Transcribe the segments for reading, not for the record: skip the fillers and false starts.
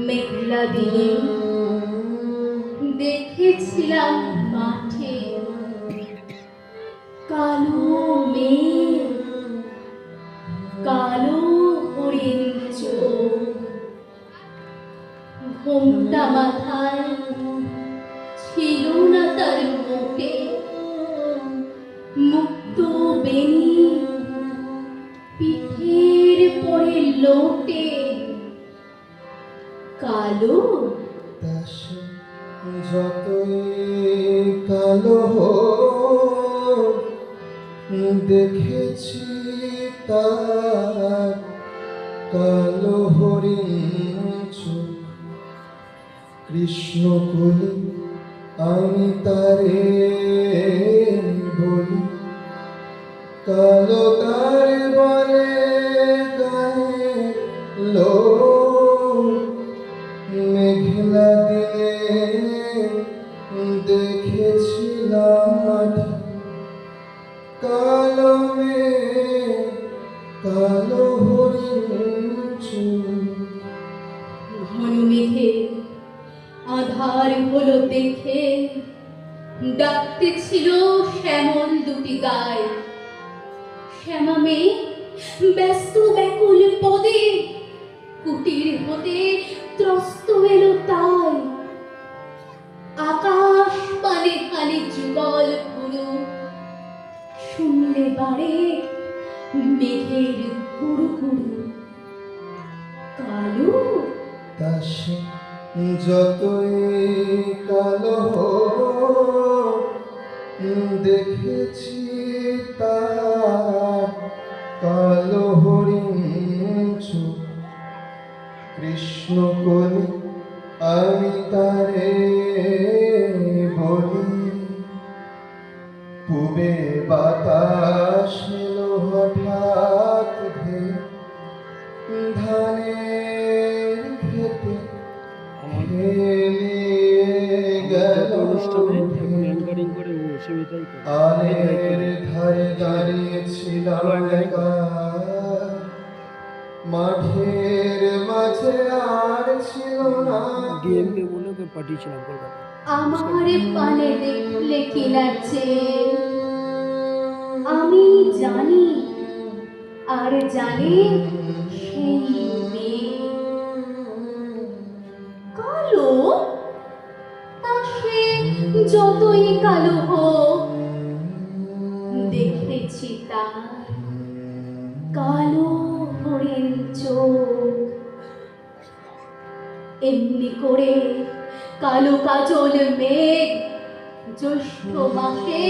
মেঘলা দিনে দেখেছিলাম মাঠে কালো মেঘ, কালো হরিণ চোখ, ঘোমটা মাথায় ছিল না তার মুখে, মুক্ত বেনি পিঠের পরে লোটে কালো। যতই কালো দেখেছি তার কালো হরিণ চোখ, কৃষ্ণ কলি আমি তারে বলি, কালো তার বলে গায়ে লো, মেঘলা দিনে দেখেছিলাম মাঠে কালো মেঘ, কালো হরিণ চোখ। ঘন মেঘে আধার হলো দেখে ডাকতে ছিল শ্যামল দুটি গায়ে, শ্যামা মেয়ে ব্যস্ত ব্যাকুল পদে কুটির হতে ত্রস্ত এলো তাই, আকাশ পানে খালি যুগল পুরো শুনলে বাড়ে মেঘের গুরু গুরু কালো। তাসে যতই কালো দেখেছি তার কালো হরিণ চোখ, কৃষ্ণ কলি আমি তারে বলি, পূবে বাতাস এলো হঠাৎ ধেয়ে ধানের খেতে খেলিয়ে গেল, আলের ধারে দাঁড়িয়েছিলাম একা, মাঠের মাঝে আর ছিল না ডিএমকে বলে ওকে পাঠিয়েছিলাম কলকাতা। আমার পানে দেখলে কি লাগছে আমি জানি, আর জানি সেই মেয়ে কালো। তা সে যতই কালো হোক দেখেছি তার কালো হরিণ চোখ। এমনি করে কালো কাজল মেঘ জ্যৈষ্ঠ মাসে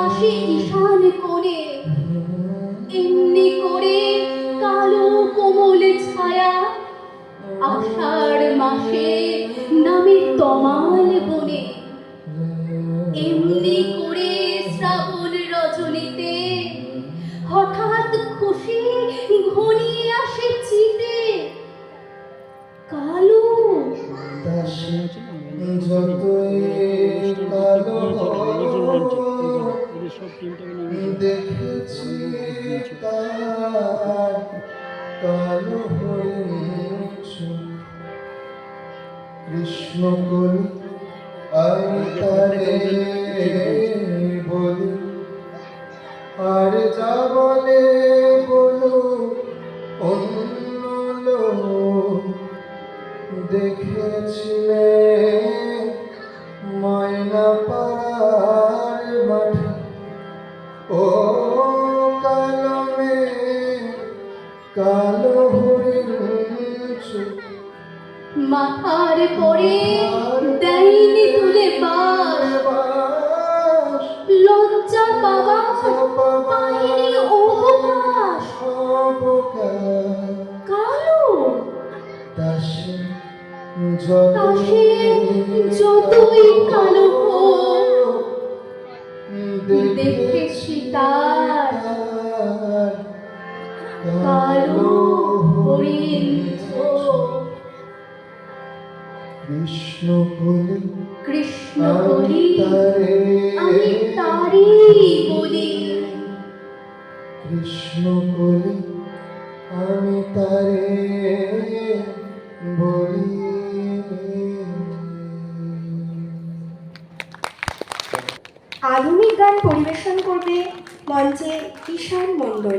আসে ঈশান কোণে, এমনি করে কালো কোমল ছায়া আষাঢ় মাসে নামে তমাল বনে, এমনি করে শ্রাবণ রজনীতে হঠাৎ খুশি ঘনিয়ে আসে চিতে কালো। তাসে যতই কালো দেখেছি তার কালো হরিণ চোখ, কৃষ্ণ কলি আমি তারে বলি, আর যা বলে বলো অন্য লোক, দেখেছিলে ময়না পাড়ার মাঠে ও কালো মেঘ, কালো হরিণ চোখ, মাথার পরে দেয়নি তুলে বাস, লজ্জা পাওয়া পায়নি অবকাশ কালো। তাসে যতই কালো হোক দেখেছি তার কালো হরিণ চোখ। কৃষ্ণ কলি কৃষ্ণ বলি আমি তারি বলি, কৃষ্ণ কলি আমি তারে আধুনিক গান পরিবেশন করবে মঞ্চে কিশোর মণ্ডল।